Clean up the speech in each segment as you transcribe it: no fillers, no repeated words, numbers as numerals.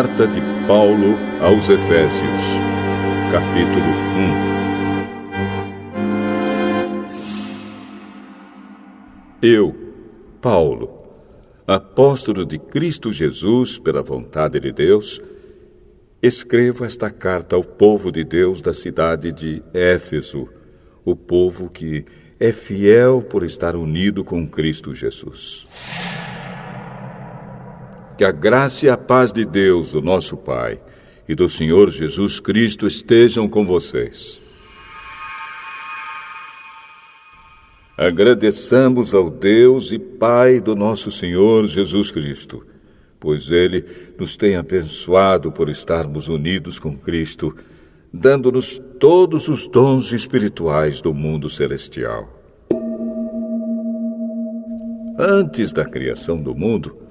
Carta de Paulo aos Efésios, capítulo 1. Eu, Paulo, apóstolo de Cristo Jesus pela vontade de Deus, escrevo esta carta ao povo de Deus da cidade de Éfeso, o povo que é fiel por estar unido com Cristo Jesus. Que a graça e a paz de Deus, o nosso Pai, e do Senhor Jesus Cristo estejam com vocês. Agradeçamos ao Deus e Pai do nosso Senhor Jesus Cristo, pois Ele nos tem abençoado por estarmos unidos com Cristo, dando-nos todos os dons espirituais do mundo celestial. Antes da criação do mundo,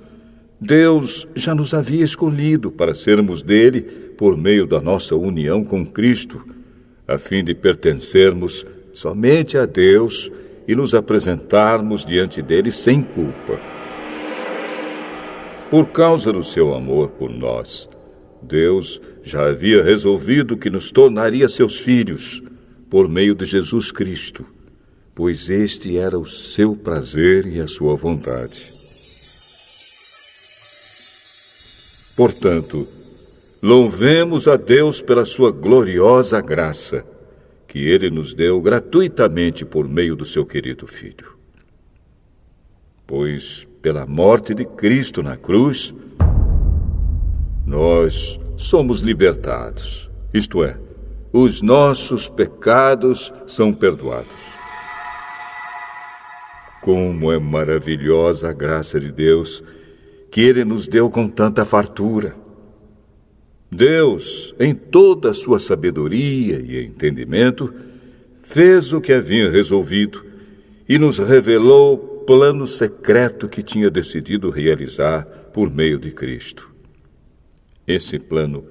Deus já nos havia escolhido para sermos dele por meio da nossa união com Cristo, a fim de pertencermos somente a Deus e nos apresentarmos diante dele sem culpa. Por causa do seu amor por nós, Deus já havia resolvido que nos tornaria seus filhos por meio de Jesus Cristo, pois este era o seu prazer e a sua vontade. Portanto, louvemos a Deus pela sua gloriosa graça, que Ele nos deu gratuitamente por meio do seu querido Filho. Pois, pela morte de Cristo na cruz, nós somos libertados, isto é, os nossos pecados são perdoados. Como é maravilhosa a graça de Deus, que Ele nos deu com tanta fartura. Deus, em toda a sua sabedoria e entendimento, fez o que havia resolvido e nos revelou o plano secreto que tinha decidido realizar por meio de Cristo. Esse plano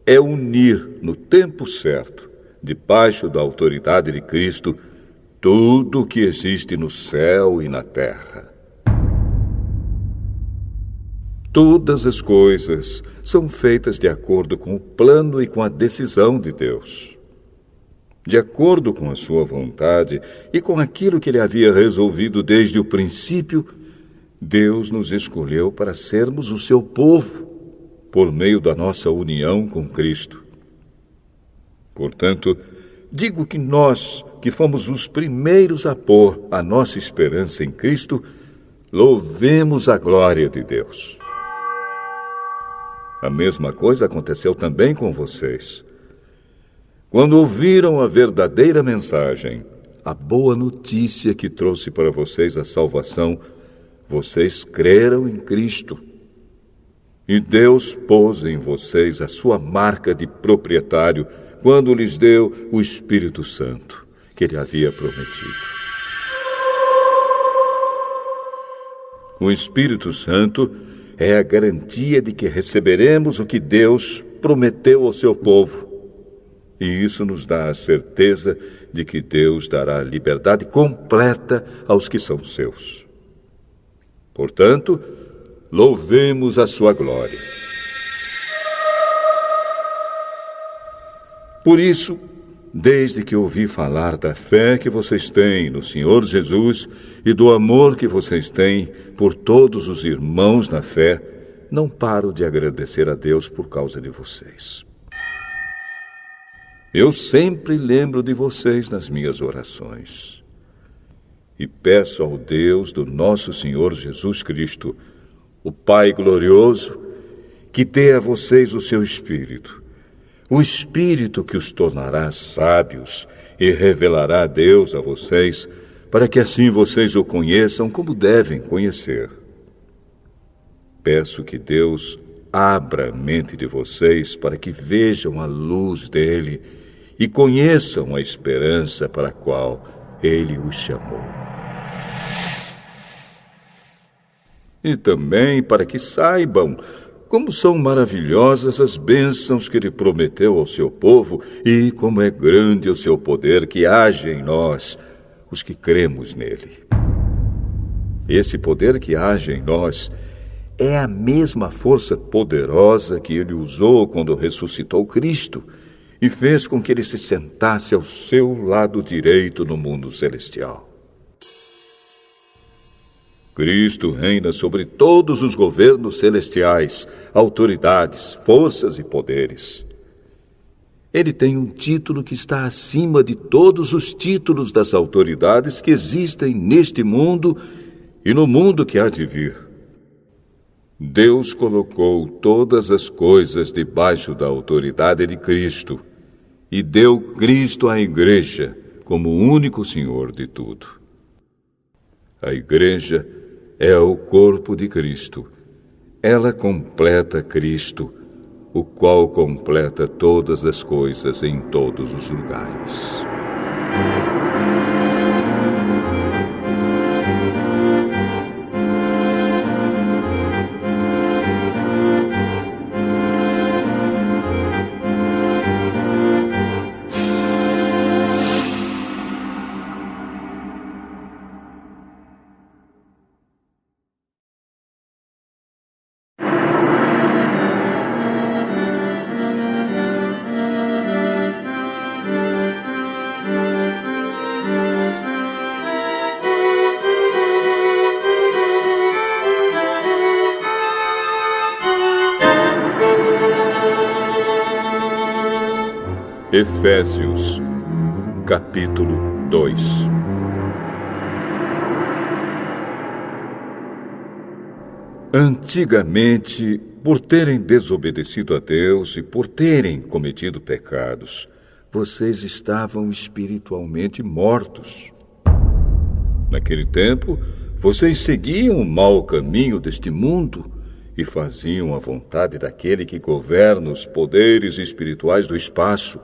é unir no tempo certo, debaixo da autoridade de Cristo, tudo o que existe no céu e na terra. Todas as coisas são feitas de acordo com o plano e com a decisão de Deus. De acordo com a sua vontade e com aquilo que Ele havia resolvido desde o princípio, Deus nos escolheu para sermos o seu povo, por meio da nossa união com Cristo. Portanto, digo que nós, que fomos os primeiros a pôr a nossa esperança em Cristo, louvemos a glória de Deus. A mesma coisa aconteceu também com vocês. Quando ouviram a verdadeira mensagem, a boa notícia que trouxe para vocês a salvação, vocês creram em Cristo. E Deus pôs em vocês a sua marca de proprietário quando lhes deu o Espírito Santo, que Ele havia prometido. O Espírito Santo é a garantia de que receberemos o que Deus prometeu ao seu povo. E isso nos dá a certeza de que Deus dará liberdade completa aos que são seus. Portanto, louvemos a sua glória. Por isso, desde que ouvi falar da fé que vocês têm no Senhor Jesus e do amor que vocês têm por todos os irmãos na fé, não paro de agradecer a Deus por causa de vocês. Eu sempre lembro de vocês nas minhas orações. E peço ao Deus do nosso Senhor Jesus Cristo, o Pai glorioso, que dê a vocês o seu Espírito, o Espírito que os tornará sábios e revelará Deus a vocês, para que assim vocês o conheçam como devem conhecer. Peço que Deus abra a mente de vocês para que vejam a luz dele e conheçam a esperança para a qual ele os chamou. E também para que saibam como são maravilhosas as bênçãos que Ele prometeu ao seu povo e como é grande o seu poder que age em nós, os que cremos nele. Esse poder que age em nós é a mesma força poderosa que ele usou quando ressuscitou Cristo e fez com que ele se sentasse ao seu lado direito no mundo celestial. Cristo reina sobre todos os governos celestiais, autoridades, forças e poderes. Ele tem um título que está acima de todos os títulos das autoridades que existem neste mundo e no mundo que há de vir. Deus colocou todas as coisas debaixo da autoridade de Cristo e deu Cristo à Igreja como o único Senhor de tudo. A Igreja é o corpo de Cristo. Ela completa Cristo, o qual completa todas as coisas em todos os lugares. Efésios, capítulo 2. Antigamente, por terem desobedecido a Deus e por terem cometido pecados, vocês estavam espiritualmente mortos. Naquele tempo, vocês seguiam o mau caminho deste mundo e faziam a vontade daquele que governa os poderes espirituais do espaço,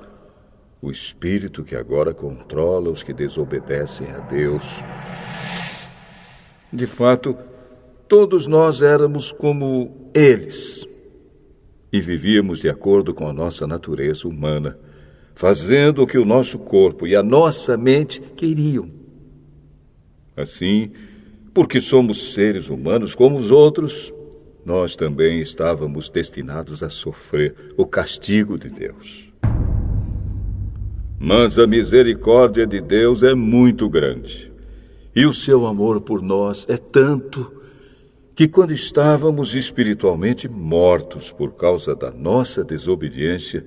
o espírito que agora controla os que desobedecem a Deus. De fato, todos nós éramos como eles e vivíamos de acordo com a nossa natureza humana, fazendo o que o nosso corpo e a nossa mente queriam. Assim, porque somos seres humanos como os outros, nós também estávamos destinados a sofrer o castigo de Deus. Mas a misericórdia de Deus é muito grande, e o seu amor por nós é tanto que quando estávamos espiritualmente mortos por causa da nossa desobediência,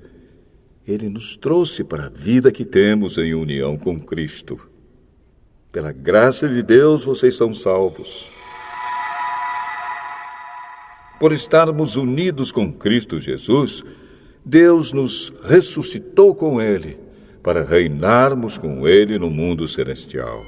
Ele nos trouxe para a vida que temos em união com Cristo. Pela graça de Deus, vocês são salvos. Por estarmos unidos com Cristo Jesus, Deus nos ressuscitou com Ele, para reinarmos com Ele no mundo celestial.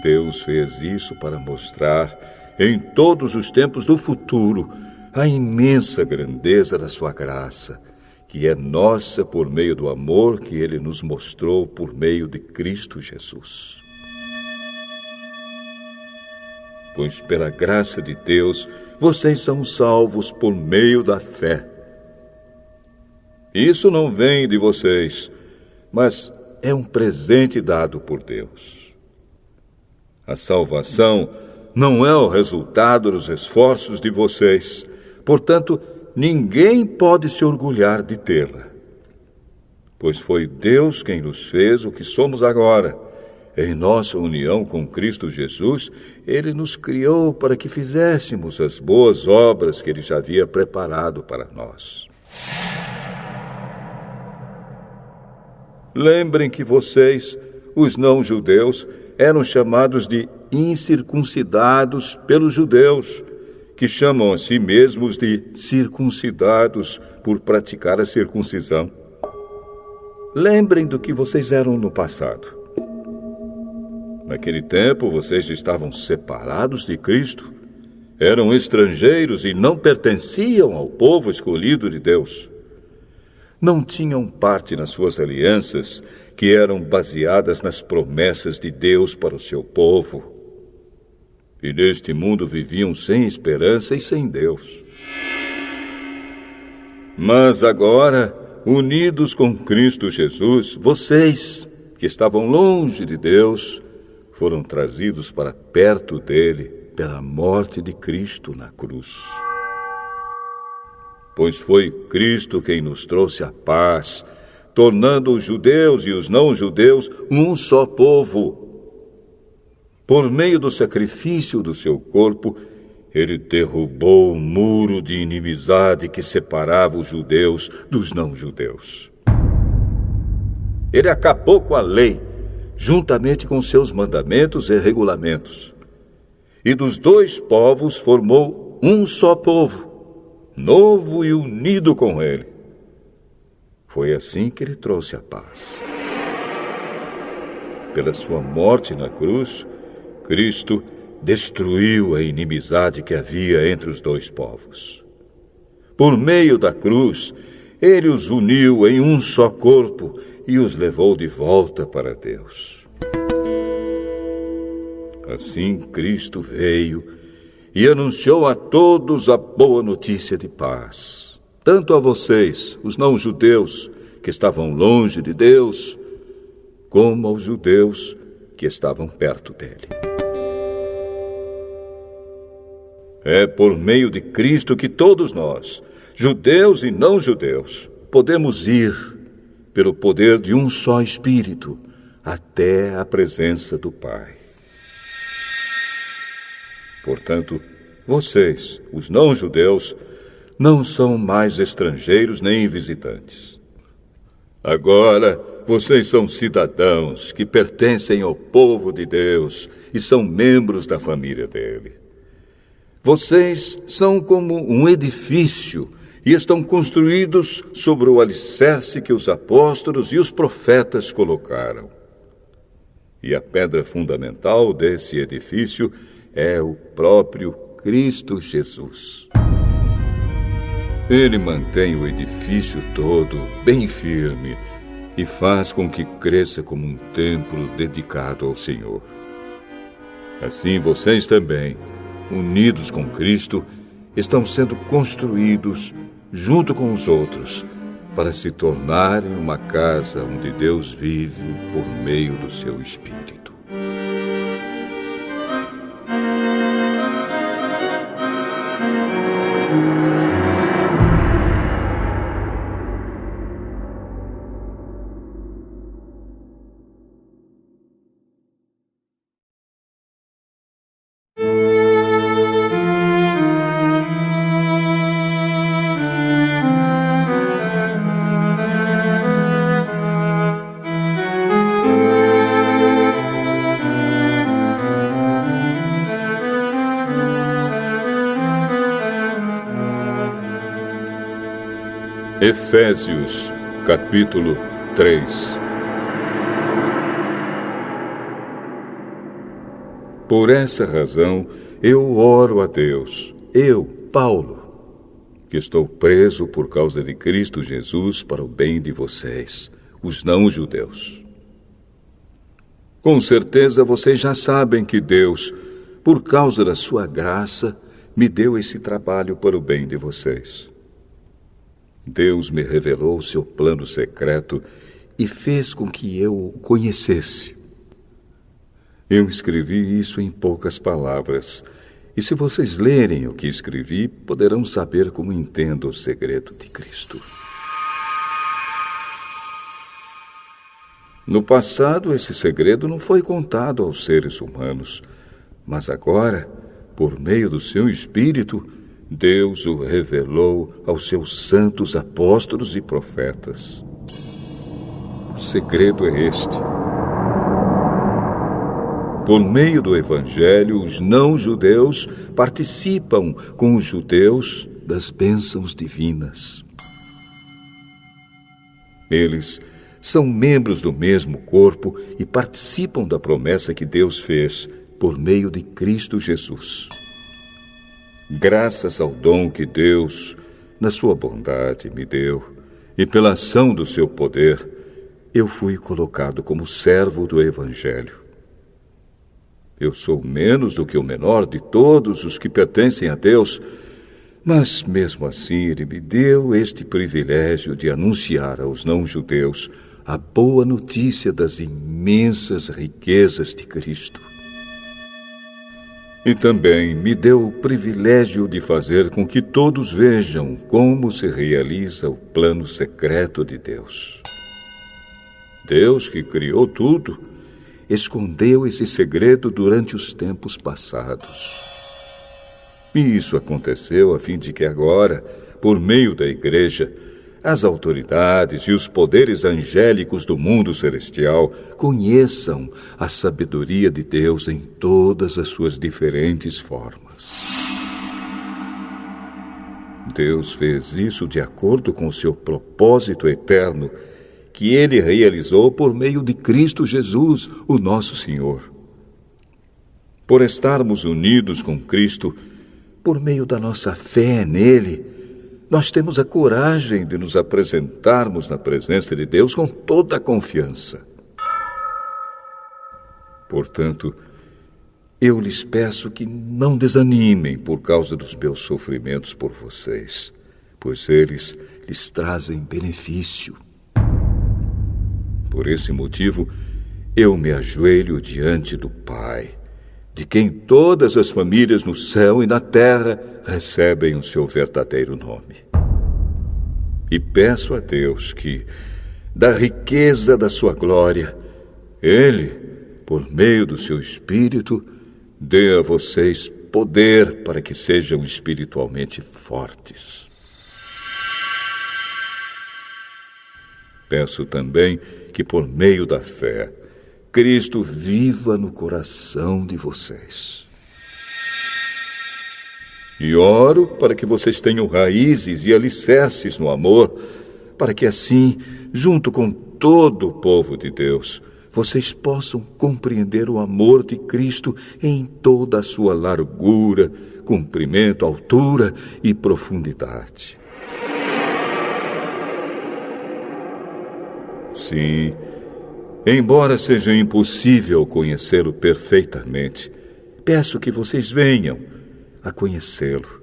Deus fez isso para mostrar, em todos os tempos do futuro, a imensa grandeza da sua graça, que é nossa por meio do amor que Ele nos mostrou por meio de Cristo Jesus. Pois pela graça de Deus, vocês são salvos por meio da fé. Isso não vem de vocês, mas é um presente dado por Deus. A salvação não é o resultado dos esforços de vocês, portanto, ninguém pode se orgulhar de tê-la. Pois foi Deus quem nos fez o que somos agora. Em nossa união com Cristo Jesus, Ele nos criou para que fizéssemos as boas obras que Ele já havia preparado para nós. Lembrem que vocês, os não-judeus, eram chamados de incircuncidados pelos judeus, que chamam a si mesmos de circuncidados por praticar a circuncisão. Lembrem do que vocês eram no passado. Naquele tempo, vocês estavam separados de Cristo, eram estrangeiros e não pertenciam ao povo escolhido de Deus. Não tinham parte nas suas alianças, que eram baseadas nas promessas de Deus para o seu povo. E neste mundo viviam sem esperança e sem Deus. Mas agora, unidos com Cristo Jesus, vocês, que estavam longe de Deus, foram trazidos para perto dele pela morte de Cristo na cruz. Pois foi Cristo quem nos trouxe a paz, tornando os judeus e os não-judeus um só povo. Por meio do sacrifício do seu corpo, ele derrubou o muro de inimizade que separava os judeus dos não-judeus. Ele acabou com a lei, juntamente com seus mandamentos e regulamentos. E dos dois povos formou um só povo, novo e unido com ele. Foi assim que ele trouxe a paz. Pela sua morte na cruz, Cristo destruiu a inimizade que havia entre os dois povos. Por meio da cruz, ele os uniu em um só corpo e os levou de volta para Deus. Assim, Cristo veio e anunciou a todos a boa notícia de paz, tanto a vocês, os não-judeus, que estavam longe de Deus, como aos judeus que estavam perto dele. É por meio de Cristo que todos nós, judeus e não-judeus, podemos ir, pelo poder de um só Espírito, até a presença do Pai. Portanto, vocês, os não-judeus, não são mais estrangeiros nem visitantes. Agora, vocês são cidadãos que pertencem ao povo de Deus e são membros da família dele. Vocês são como um edifício e estão construídos sobre o alicerce que os apóstolos e os profetas colocaram. E a pedra fundamental desse edifício é o próprio Cristo Jesus. Ele mantém o edifício todo bem firme e faz com que cresça como um templo dedicado ao Senhor. Assim vocês também, unidos com Cristo, estão sendo construídos junto com os outros para se tornarem uma casa onde Deus vive por meio do seu Espírito. Efésios, capítulo 3. Por essa razão, eu oro a Deus, eu, Paulo, que estou preso por causa de Cristo Jesus para o bem de vocês, os não-judeus. Com certeza vocês já sabem que Deus, por causa da sua graça, me deu esse trabalho para o bem de vocês. Deus me revelou o seu plano secreto e fez com que eu o conhecesse. Eu escrevi isso em poucas palavras, e se vocês lerem o que escrevi, poderão saber como entendo o segredo de Cristo. No passado, esse segredo não foi contado aos seres humanos, mas agora, por meio do seu Espírito, Deus o revelou aos seus santos apóstolos e profetas. O segredo é este. Por meio do Evangelho, os não-judeus participam com os judeus das bênçãos divinas. Eles são membros do mesmo corpo e participam da promessa que Deus fez por meio de Cristo Jesus. Graças ao dom que Deus, na sua bondade, me deu, e pela ação do seu poder, eu fui colocado como servo do Evangelho. Eu sou menos do que o menor de todos os que pertencem a Deus, mas mesmo assim Ele me deu este privilégio de anunciar aos não-judeus a boa notícia das imensas riquezas de Cristo. E também me deu o privilégio de fazer com que todos vejam como se realiza o plano secreto de Deus. Deus, que criou tudo, escondeu esse segredo durante os tempos passados. E isso aconteceu a fim de que agora, por meio da Igreja, as autoridades e os poderes angélicos do mundo celestial conheçam a sabedoria de Deus em todas as suas diferentes formas. Deus fez isso de acordo com o seu propósito eterno, que Ele realizou por meio de Cristo Jesus, o nosso Senhor. Por estarmos unidos com Cristo, por meio da nossa fé nele, nós temos a coragem de nos apresentarmos na presença de Deus com toda a confiança. Portanto, eu lhes peço que não desanimem por causa dos meus sofrimentos por vocês, pois eles lhes trazem benefício. Por esse motivo, eu me ajoelho diante do Pai, de quem todas as famílias no céu e na terra recebem o seu verdadeiro nome. E peço a Deus que, da riqueza da sua glória, Ele, por meio do seu Espírito, dê a vocês poder para que sejam espiritualmente fortes. Peço também que, por meio da fé, Cristo viva no coração de vocês. E oro para que vocês tenham raízes e alicerces no amor, para que assim, junto com todo o povo de Deus, vocês possam compreender o amor de Cristo em toda a sua largura, comprimento, altura e profundidade. Sim, embora seja impossível conhecê-lo perfeitamente, peço que vocês venham a conhecê-lo,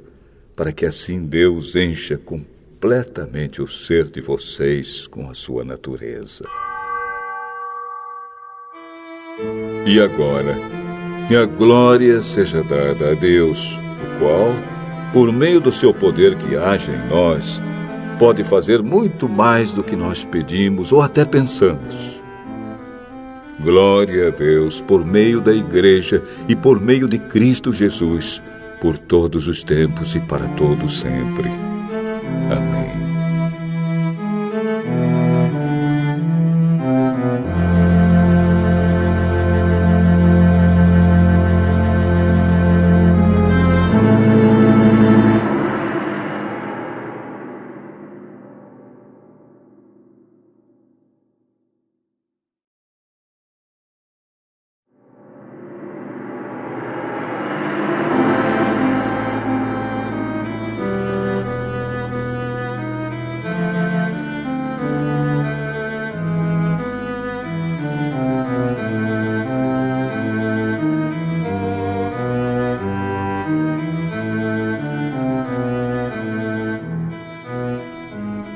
para que assim Deus encha completamente o ser de vocês com a sua natureza. E agora, que a glória seja dada a Deus, o qual, por meio do seu poder que age em nós, pode fazer muito mais do que nós pedimos ou até pensamos. Glória a Deus por meio da Igreja e por meio de Cristo Jesus, por todos os tempos e para todos sempre. Amém.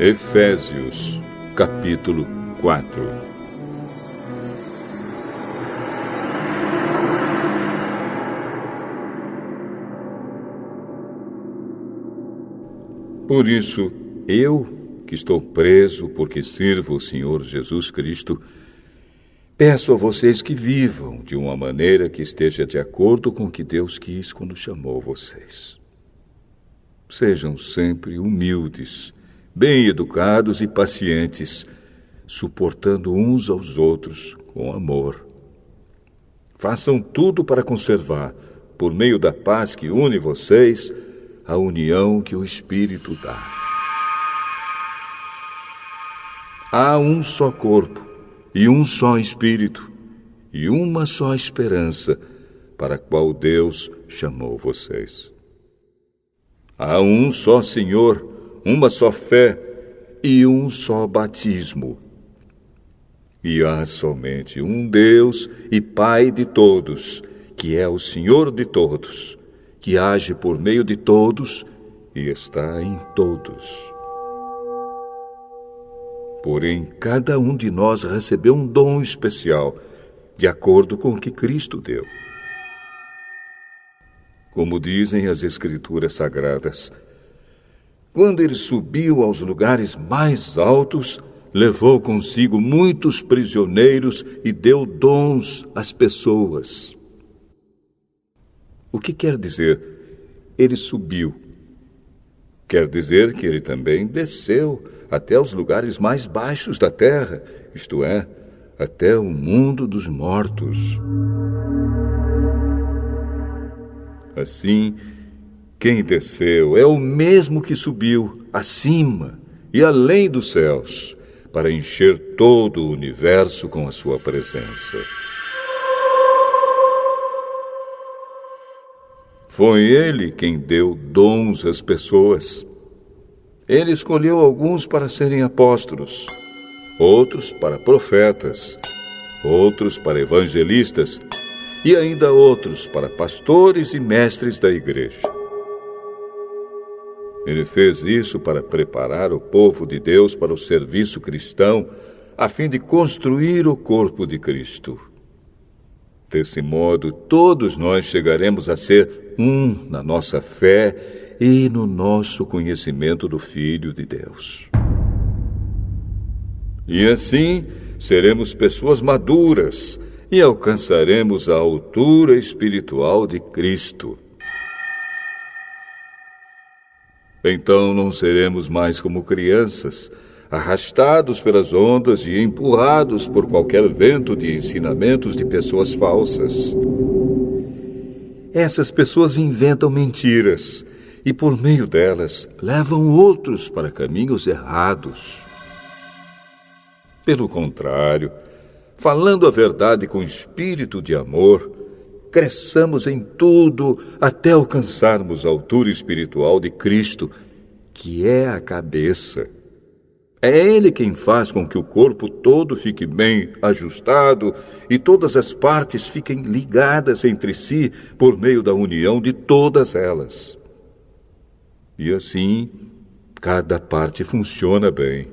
Efésios, capítulo 4. Por isso, eu, que estou preso porque sirvo o Senhor Jesus Cristo, peço a vocês que vivam de uma maneira que esteja de acordo com o que Deus quis quando chamou vocês. Sejam sempre humildes, bem educados e pacientes, suportando uns aos outros com amor. Façam tudo para conservar, por meio da paz que une vocês, a união que o Espírito dá. Há um só corpo, e um só Espírito, e uma só esperança, para a qual Deus chamou vocês. Há um só Senhor, uma só fé e um só batismo. E há somente um Deus e Pai de todos, que é o Senhor de todos, que age por meio de todos e está em todos. Porém, cada um de nós recebeu um dom especial, de acordo com o que Cristo deu. como dizem as Escrituras Sagradas. Quando ele subiu aos lugares mais altos, levou consigo muitos prisioneiros e deu dons às pessoas. O que quer dizer? Ele subiu. Quer dizer que ele também desceu até os lugares mais baixos da terra, isto é, até o mundo dos mortos. Assim, quem desceu é o mesmo que subiu acima e além dos céus, para encher todo o universo com a sua presença. Foi ele quem deu dons às pessoas. Ele escolheu alguns para serem apóstolos, outros para profetas, outros para evangelistas e ainda outros para pastores e mestres da igreja. Ele fez isso para preparar o povo de Deus para o serviço cristão, a fim de construir o corpo de Cristo. Desse modo, todos nós chegaremos a ser um na nossa fé e no nosso conhecimento do Filho de Deus. E assim, seremos pessoas maduras e alcançaremos a altura espiritual de Cristo. Então não seremos mais como crianças, arrastados pelas ondas e empurrados por qualquer vento de ensinamentos de pessoas falsas. Essas pessoas inventam mentiras e, por meio delas, levam outros para caminhos errados. Pelo contrário, falando a verdade com espírito de amor, cresçamos em tudo até alcançarmos a altura espiritual de Cristo, que é a cabeça. É Ele quem faz com que o corpo todo fique bem ajustado e todas as partes fiquem ligadas entre si por meio da união de todas elas. E assim, cada parte funciona bem.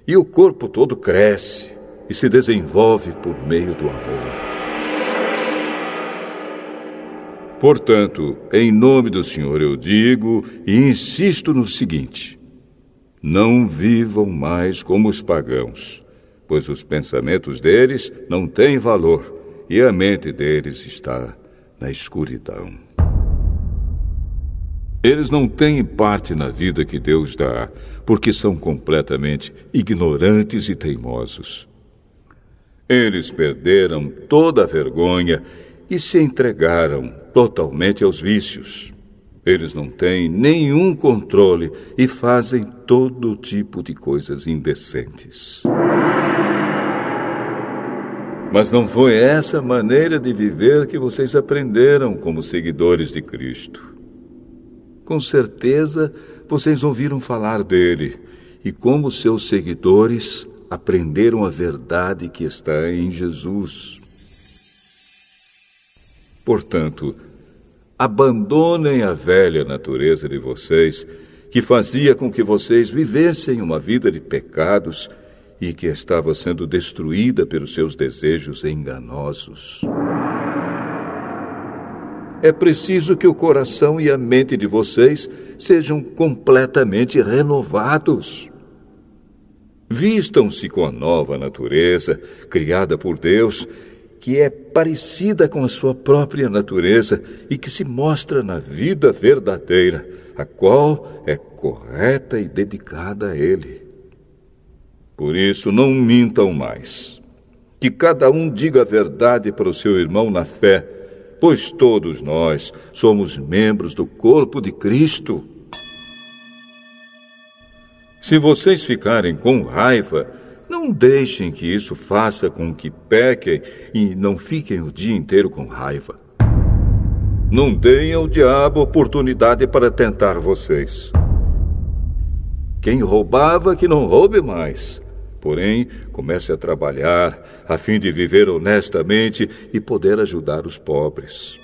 E o corpo todo cresce e se desenvolve por meio do amor. Portanto, em nome do Senhor eu digo e insisto no seguinte: não vivam mais como os pagãos, pois os pensamentos deles não têm valor e a mente deles está na escuridão. Eles não têm parte na vida que Deus dá, porque são completamente ignorantes e teimosos. Eles perderam toda a vergonha e se entregaram totalmente aos vícios. Eles não têm nenhum controle e fazem todo tipo de coisas indecentes. Mas não foi essa maneira de viver que vocês aprenderam como seguidores de Cristo. Com certeza, vocês ouviram falar dele e, como seus seguidores, aprenderam a verdade que está em Jesus. Portanto, abandonem a velha natureza de vocês, que fazia com que vocês vivessem uma vida de pecados e que estava sendo destruída pelos seus desejos enganosos. É preciso que o coração e a mente de vocês sejam completamente renovados. Vistam-se com a nova natureza, criada por Deus, que é parecida com a sua própria natureza e que se mostra na vida verdadeira, a qual é correta e dedicada a Ele. Por isso, não mintam mais. Que cada um diga a verdade para o seu irmão na fé, pois todos nós somos membros do corpo de Cristo. Se vocês ficarem com raiva, não deixem que isso faça com que pequem e não fiquem o dia inteiro com raiva. Não deem ao diabo oportunidade para tentar vocês. Quem roubava, que não roube mais. Porém, comece a trabalhar a fim de viver honestamente e poder ajudar os pobres.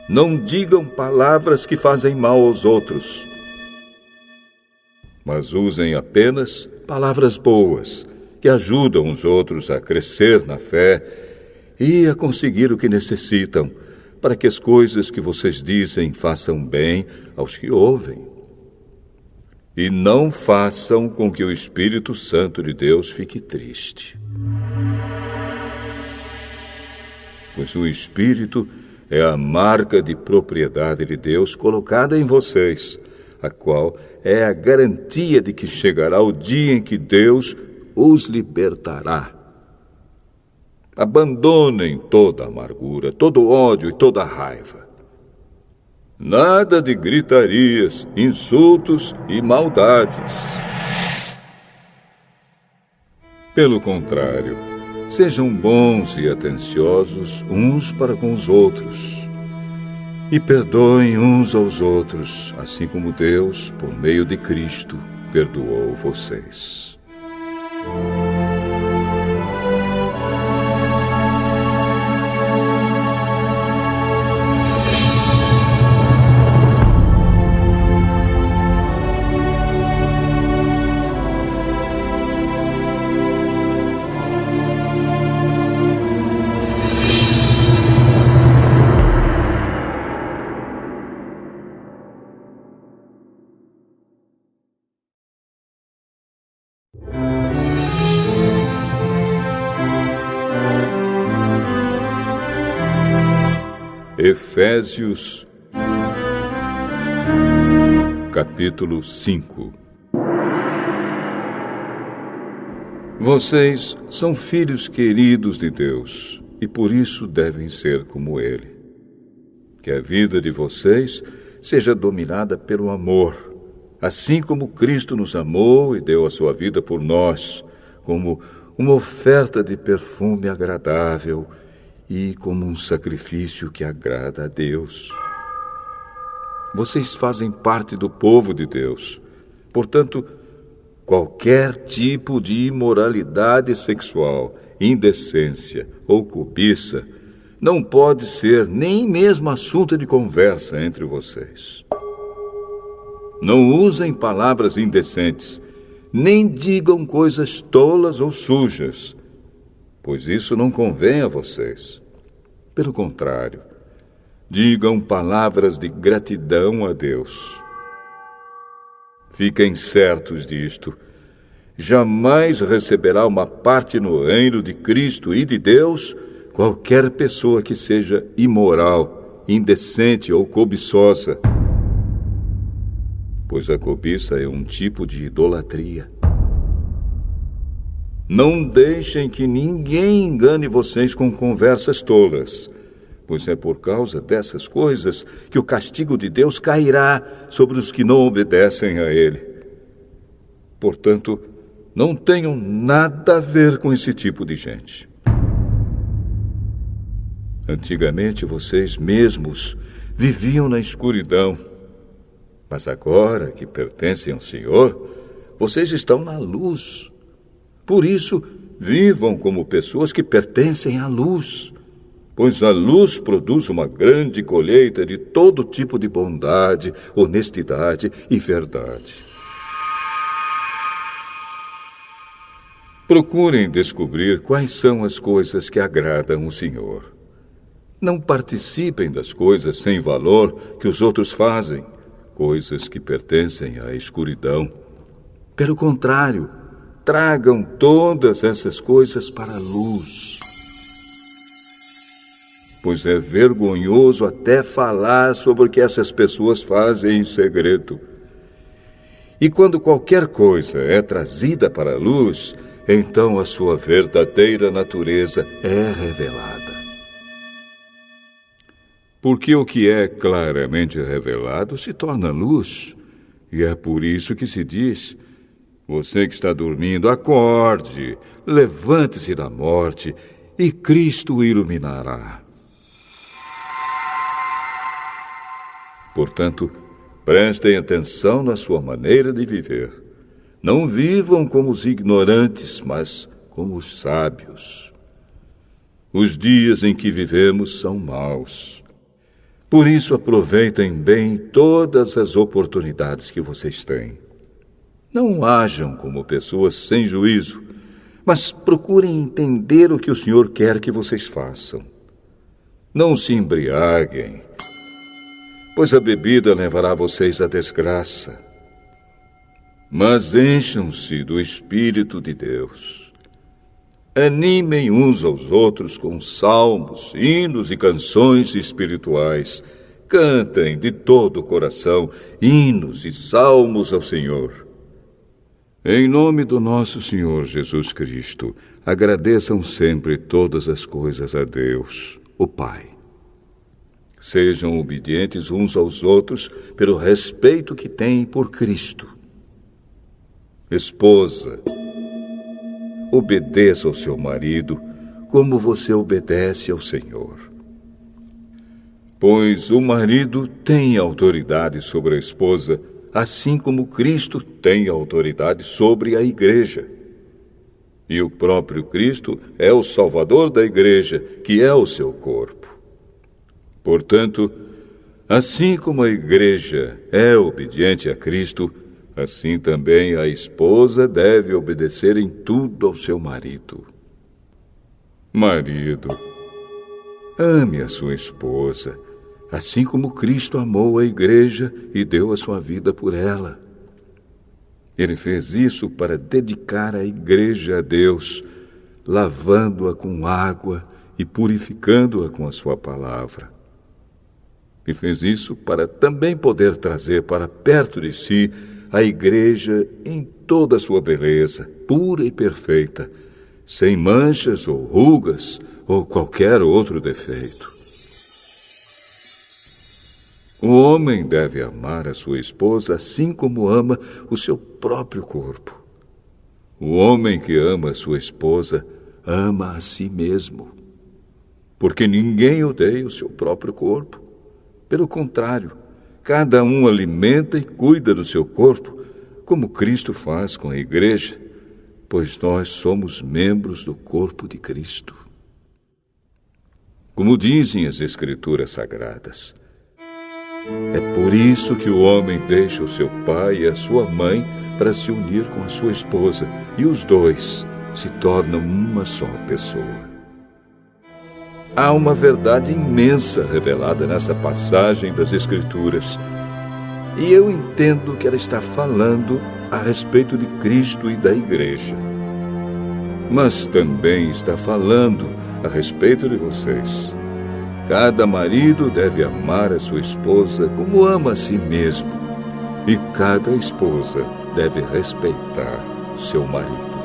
Não digam palavras que fazem mal aos outros, mas usem apenas palavras boas, que ajudam os outros a crescer na fé e a conseguir o que necessitam, para que as coisas que vocês dizem façam bem aos que ouvem. E não façam com que o Espírito Santo de Deus fique triste. Pois o Espírito é a marca de propriedade de Deus colocada em vocês, a qual é a garantia de que chegará o dia em que Deus os libertará. Abandonem toda amargura, todo ódio e toda raiva. Nada de gritarias, insultos e maldades. Pelo contrário, sejam bons e atenciosos uns para com os outros. E perdoem uns aos outros, assim como Deus, por meio de Cristo, perdoou vocês. Efésios, capítulo 5. Vocês são filhos queridos de Deus e por isso devem ser como Ele. Que a vida de vocês seja dominada pelo amor, assim como Cristo nos amou e deu a sua vida por nós, como uma oferta de perfume agradável e como um sacrifício que agrada a Deus. Vocês fazem parte do povo de Deus. Portanto, qualquer tipo de imoralidade sexual, indecência ou cobiça não pode ser nem mesmo assunto de conversa entre vocês. Não usem palavras indecentes, nem digam coisas tolas ou sujas, pois isso não convém a vocês. Pelo contrário, digam palavras de gratidão a Deus. Fiquem certos disto. Jamais receberá uma parte no reino de Cristo e de Deus qualquer pessoa que seja imoral, indecente ou cobiçosa, pois a cobiça é um tipo de idolatria. Não deixem que ninguém engane vocês com conversas tolas, pois é por causa dessas coisas que o castigo de Deus cairá sobre os que não obedecem a Ele. Portanto, não tenham nada a ver com esse tipo de gente. Antigamente, vocês mesmos viviam na escuridão, mas agora que pertencem ao Senhor, vocês estão na luz. Por isso, vivam como pessoas que pertencem à luz, pois a luz produz uma grande colheita de todo tipo de bondade, honestidade e verdade. Procurem descobrir quais são as coisas que agradam o Senhor. Não participem das coisas sem valor que os outros fazem, coisas que pertencem à escuridão. Pelo contrário, tragam todas essas coisas para a luz. Pois é vergonhoso até falar sobre o que essas pessoas fazem em segredo. E quando qualquer coisa é trazida para a luz, então a sua verdadeira natureza é revelada. Porque o que é claramente revelado se torna luz, e é por isso que se diz: você que está dormindo, acorde, levante-se da morte, e Cristo o iluminará. Portanto, prestem atenção na sua maneira de viver. Não vivam como os ignorantes, mas como os sábios. Os dias em que vivemos são maus. Por isso, aproveitem bem todas as oportunidades que vocês têm. Não hajam como pessoas sem juízo, mas procurem entender o que o Senhor quer que vocês façam. Não se embriaguem, pois a bebida levará vocês à desgraça. Mas encham-se do Espírito de Deus. Animem uns aos outros com salmos, hinos e canções espirituais. Cantem de todo o coração hinos e salmos ao Senhor. Em nome do nosso Senhor Jesus Cristo, agradeçam sempre todas as coisas a Deus, o Pai. Sejam obedientes uns aos outros pelo respeito que têm por Cristo. Esposa, obedeça ao seu marido como você obedece ao Senhor. Pois o marido tem autoridade sobre a esposa, assim como Cristo tem autoridade sobre a igreja. E o próprio Cristo é o Salvador da igreja, que é o seu corpo. Portanto, assim como a igreja é obediente a Cristo, assim também a esposa deve obedecer em tudo ao seu marido. Marido, ame a sua esposa, assim como Cristo amou a igreja e deu a sua vida por ela. Ele fez isso para dedicar a igreja a Deus, lavando-a com água e purificando-a com a sua palavra. E fez isso para também poder trazer para perto de si a igreja em toda a sua beleza, pura e perfeita, sem manchas ou rugas ou qualquer outro defeito. O homem deve amar a sua esposa assim como ama o seu próprio corpo. O homem que ama a sua esposa ama a si mesmo, porque ninguém odeia o seu próprio corpo. Pelo contrário, cada um alimenta e cuida do seu corpo, como Cristo faz com a igreja, pois nós somos membros do corpo de Cristo. Como dizem as Escrituras Sagradas, é por isso que o homem deixa o seu pai e a sua mãe para se unir com a sua esposa, e os dois se tornam uma só pessoa. Há uma verdade imensa revelada nessa passagem das Escrituras, e eu entendo que ela está falando a respeito de Cristo e da igreja. Mas também está falando a respeito de vocês. Cada marido deve amar a sua esposa como ama a si mesmo, e cada esposa deve respeitar o seu marido.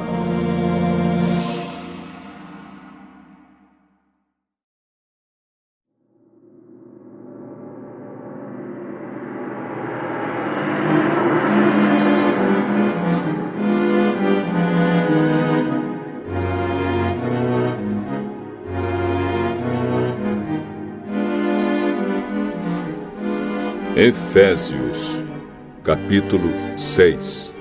Efésios, capítulo 6.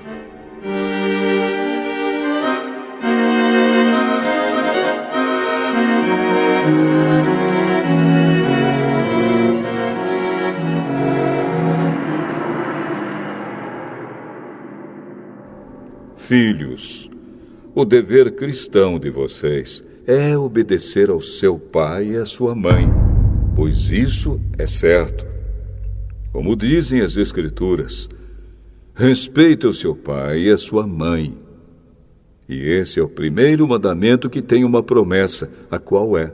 Filhos, o dever cristão de vocês é obedecer ao seu pai e à sua mãe, pois isso é certo. Como dizem as Escrituras, respeita o seu pai e a sua mãe. E esse é o primeiro mandamento que tem uma promessa, a qual é: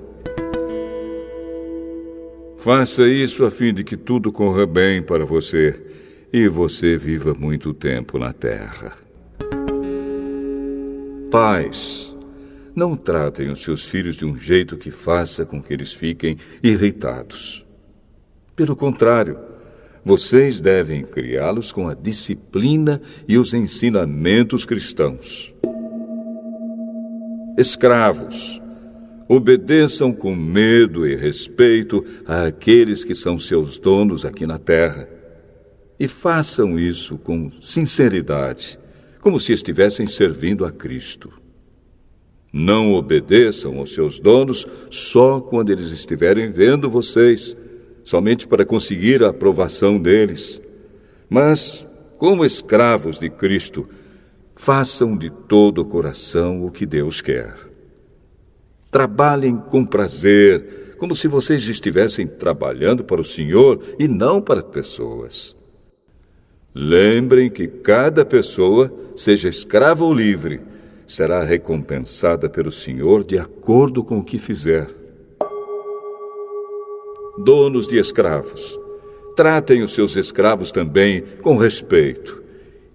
faça isso a fim de que tudo corra bem para você e você viva muito tempo na terra. Pais, não tratem os seus filhos de um jeito que faça com que eles fiquem irritados. Pelo contrário, vocês devem criá-los com a disciplina e os ensinamentos cristãos. Escravos, obedeçam com medo e respeito àqueles que são seus donos aqui na terra. E façam isso com sinceridade, como se estivessem servindo a Cristo. Não obedeçam aos seus donos só quando eles estiverem vendo vocês, somente para conseguir a aprovação deles. Mas, como escravos de Cristo, façam de todo o coração o que Deus quer. Trabalhem com prazer, como se vocês estivessem trabalhando para o Senhor e não para pessoas. Lembrem que cada pessoa, seja escrava ou livre, será recompensada pelo Senhor de acordo com o que fizer. Donos de escravos, tratem os seus escravos também com respeito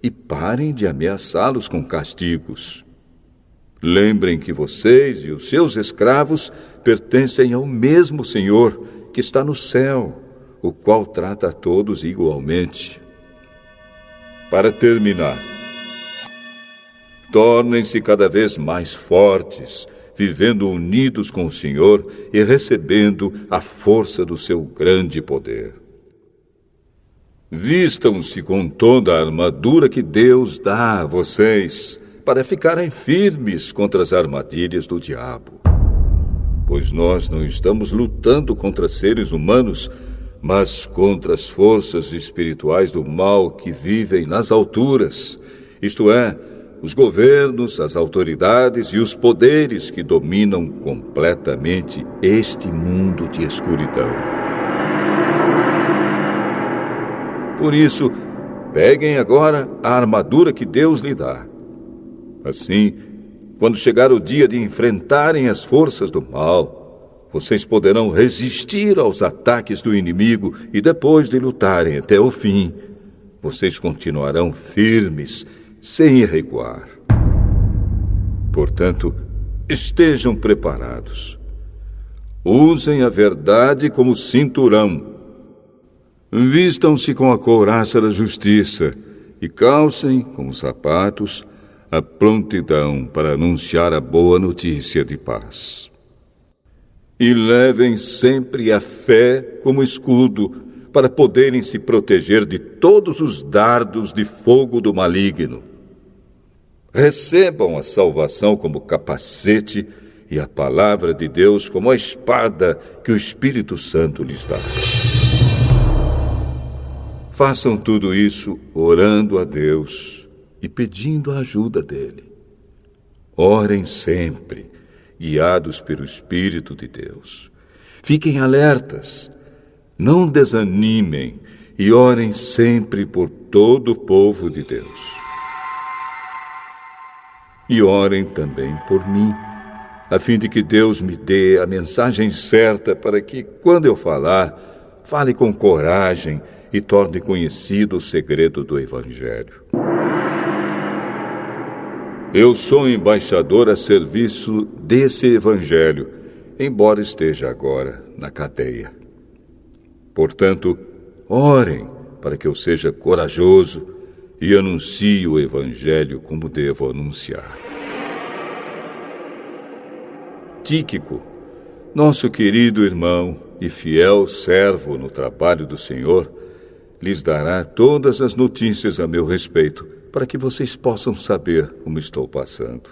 e parem de ameaçá-los com castigos. Lembrem que vocês e os seus escravos pertencem ao mesmo Senhor que está no céu, o qual trata a todos igualmente. Para terminar, tornem-se cada vez mais fortes, vivendo unidos com o Senhor e recebendo a força do seu grande poder. Vistam-se com toda a armadura que Deus dá a vocês, para ficarem firmes contra as armadilhas do diabo. Pois nós não estamos lutando contra seres humanos, mas contra as forças espirituais do mal que vivem nas alturas, isto é, os governos, as autoridades e os poderes que dominam completamente este mundo de escuridão. Por isso, peguem agora a armadura que Deus lhe dá. Assim, quando chegar o dia de enfrentarem as forças do mal, vocês poderão resistir aos ataques do inimigo e depois de lutarem até o fim, vocês continuarão firmes, sem recuar. Portanto, estejam preparados. Usem a verdade como cinturão. Vistam-se com a couraça da justiça e calcem com os sapatos a prontidão para anunciar a boa notícia de paz. E levem sempre a fé como escudo para poderem se proteger de todos os dardos de fogo do maligno. Recebam a salvação como capacete e a palavra de Deus como a espada que o Espírito Santo lhes dá. Façam tudo isso orando a Deus e pedindo a ajuda dele. Orem sempre, guiados pelo Espírito de Deus. Fiquem alertas, não desanimem e orem sempre por todo o povo de Deus. E orem também por mim, a fim de que Deus me dê a mensagem certa para que, quando eu falar, fale com coragem e torne conhecido o segredo do Evangelho. Eu sou embaixador a serviço desse Evangelho, embora esteja agora na cadeia. Portanto, orem para que eu seja corajoso e anuncie o Evangelho como devo anunciar. Tíquico, nosso querido irmão e fiel servo no trabalho do Senhor, lhes dará todas as notícias a meu respeito, para que vocês possam saber como estou passando.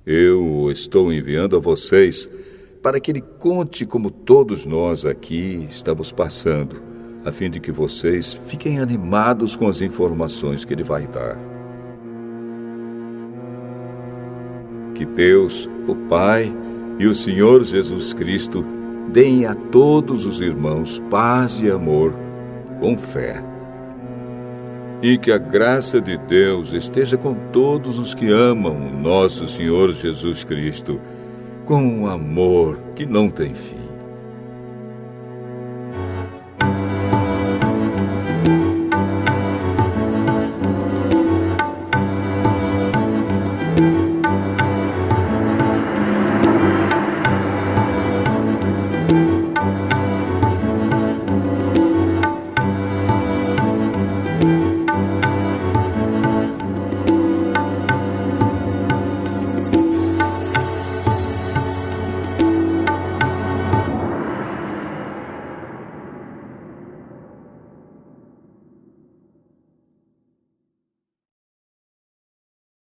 Eu o estou enviando a vocês para que ele conte como todos nós aqui estamos passando, a fim de que vocês fiquem animados com as informações que ele vai dar. Que Deus, o Pai e o Senhor Jesus Cristo deem a todos os irmãos paz e amor com fé. E que a graça de Deus esteja com todos os que amam o nosso Senhor Jesus Cristo, com um amor que não tem fim.